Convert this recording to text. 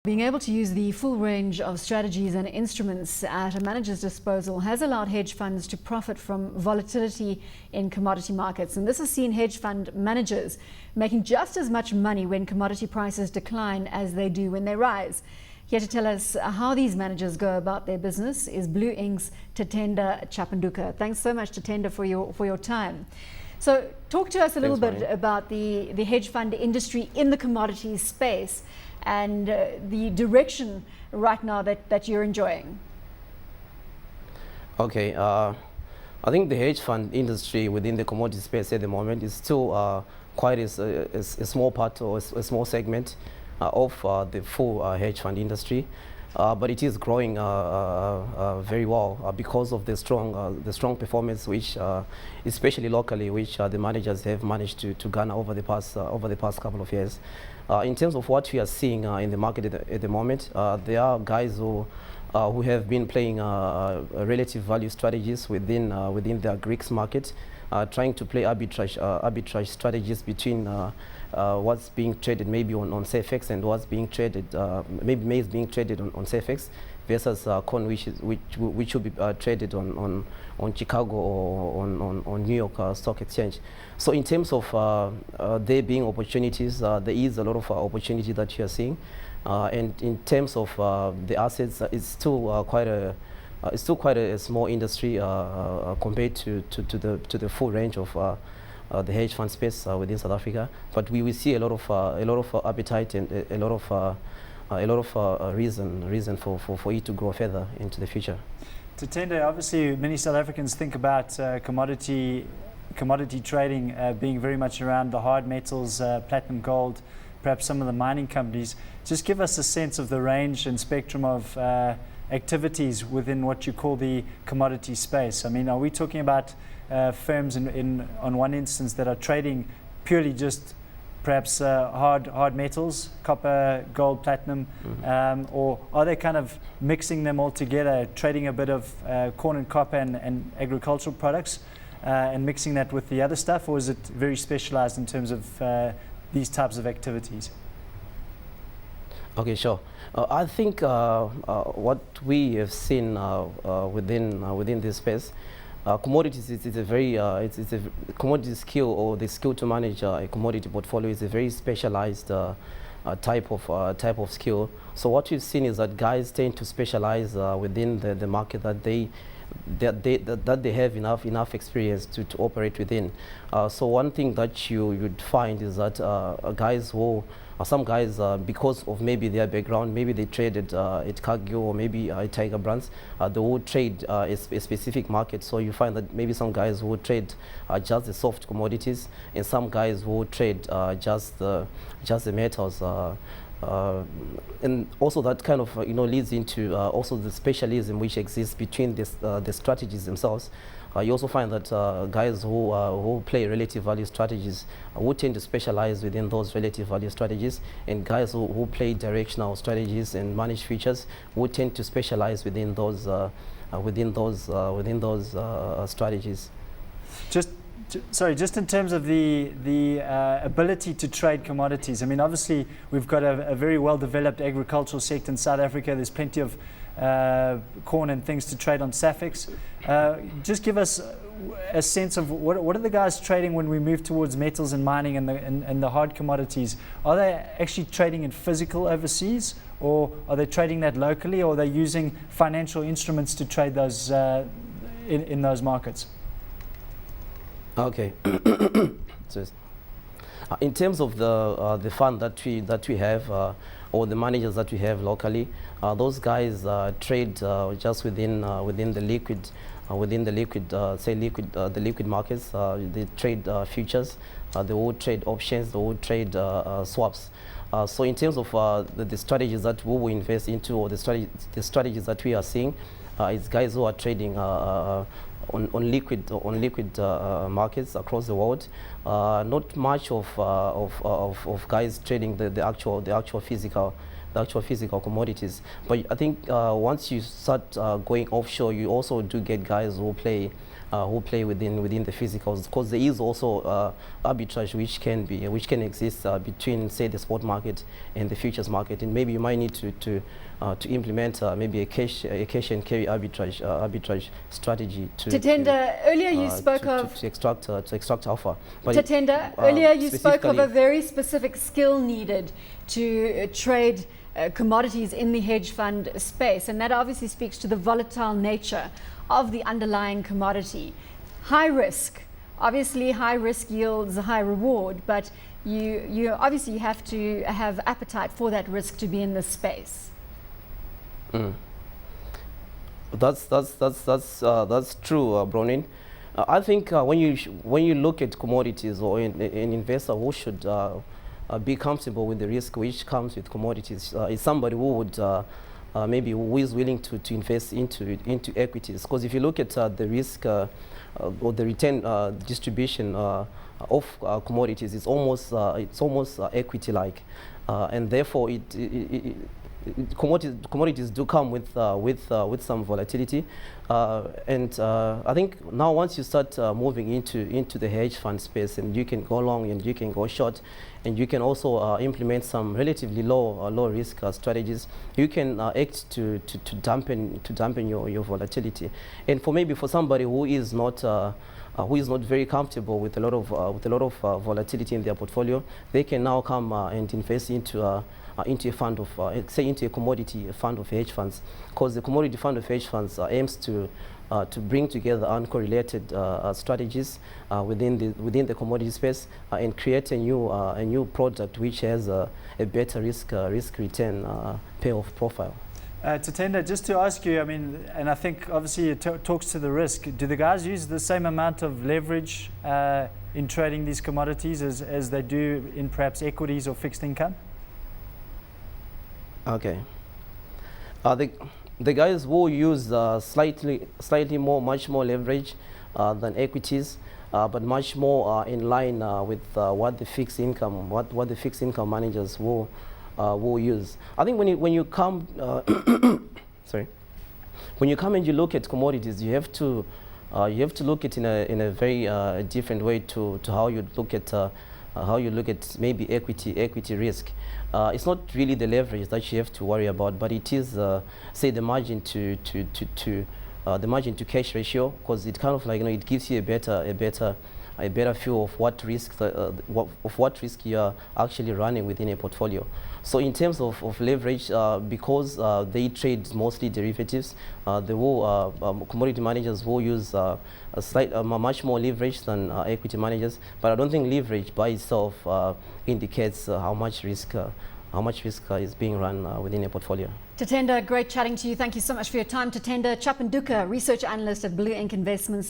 Being able to use the full range of strategies and instruments at a manager's disposal has allowed hedge funds to profit from volatility in commodity markets. And this has seen hedge fund managers making just as much money when commodity prices decline as they do when they rise. Here to tell us how these managers go about their business is Blue Ink's Tatenda Chapanduka. Thanks so much, Tatenda, for your time. So talk to us a little bit about the hedge fund industry in the commodities space and the direction right now that you're enjoying. Okay, I think the hedge fund industry within the commodity space at the moment is still quite a small part or a small segment of the full hedge fund industry, but it is growing very well because of the strong performance, which especially locally, which the managers have managed to garner over the past couple of years. In terms of what we are seeing in the market at the moment, there are guys who have been playing relative value strategies within the Greeks market, trying to play arbitrage strategies between what's being traded maybe on CFX and what's being traded maybe maize being traded on CFX versus corn which will be traded on Chicago or on New York Stock Exchange. So in terms of there being opportunities, there is a lot of opportunity that you are seeing, and in terms of the assets, it's still quite a small industry compared to the full range of the hedge fund space within South Africa. But we will see a lot of appetite and a lot of reason for it to grow further into the future. Tatenda, obviously many South Africans think about commodity trading being very much around the hard metals, platinum, gold, perhaps some of the mining companies. Just give us a sense of the range and spectrum of activities within what you call the commodity space. I mean, are we talking about firms on one instance that are trading purely just perhaps hard metals, copper, gold, platinum, or are they kind of mixing them all together, trading a bit of corn and copper and agricultural products and mixing that with the other stuff, or is it very specialized in terms of these types of activities? Okay, sure. I think what we have seen within this space, commodities is a very it's a commodity skill, or the skill to manage a commodity portfolio is a very specialized type of skill. So what we've seen is that guys tend to specialize within the market that they have enough experience to operate within. So one thing that you'd find is that some guys, because of maybe their background, maybe they traded at Cargill or maybe Tiger Brands, they will trade a specific market. So you find that maybe some guys will trade just the soft commodities, and some guys will trade just the metals. And also that kind of leads into also the specialism which exists between the strategies themselves. You also find that guys who play relative value strategies would tend to specialize within those relative value strategies, and guys who play directional strategies and manage futures would tend to specialize within those strategies. Just in terms of the ability to trade commodities, I mean, obviously we've got a very well-developed agricultural sector in South Africa. There's plenty of corn and things to trade on SAFEX. Just give us a sense of what are the guys trading when we move towards metals and mining and the hard commodities? Are they actually trading in physical overseas, or are they trading that locally, or are they using financial instruments to trade those in those markets? Okay. So, in terms of the fund that we have, or the managers that we have locally, those guys trade just within the liquid markets. They trade futures. They will trade options. They will trade swaps. So in terms of the strategies that we will invest into, or the strategies that we are seeing, it's guys who are trading on liquid markets across the world. Not much of guys trading the actual physical the actual physical commodities. But I think once you start going offshore, you also do get guys who play within the physicals, because there is also arbitrage which can exist between, say, the spot market and the futures market, and maybe you might need to implement maybe a cash and carry arbitrage strategy Tatenda, earlier you spoke of to extract alpha. But Tatenda, earlier you spoke of a very specific skill needed to trade commodities in the hedge fund space, and that obviously speaks to the volatile nature of the underlying commodity. High risk, obviously high risk yields a high reward, but you obviously have to have appetite for that risk to be in this space. That's true, Bronin. I think when you look at commodities, or an investor who should be comfortable with the risk which comes with commodities is somebody who would maybe who is willing to invest into equities. Because if you look at the risk or the return distribution of commodities, it's almost equity-like, and therefore commodities do come with some volatility, and I think now once you start moving into the hedge fund space, and you can go long and you can go short, and you can also implement some relatively low risk strategies, you can act to dampen your volatility. And for somebody who is not very comfortable with a lot of volatility in their portfolio, they can now come and invest into a fund of, say, into a commodity fund of hedge funds, because the commodity fund of hedge funds aims to bring together uncorrelated strategies within the commodity space and create a new product which has a better risk return payoff profile. Tatenda, just to ask you, I mean, and I think obviously it talks to the risk. Do the guys use the same amount of leverage in trading these commodities as they do in perhaps equities or fixed income? Okay. The guys will use much more leverage than equities, but much more in line with what the fixed income managers will use. I think when you come when you come and you look at commodities, you have to look at in a very different way to how you look at maybe equity risk. It's not really the leverage that you have to worry about, but it is say the margin to cash ratio, because it kind of like, it gives you a better feel of what risk you are actually running within a portfolio. So in terms of leverage, because they trade mostly derivatives, commodity managers will use much more leverage than equity managers. But I don't think leverage by itself indicates how much risk is being run within a portfolio. Tatenda, great chatting to you. Thank you so much for your time. Tatenda Chapanduka, research analyst at Blue Ink Investments.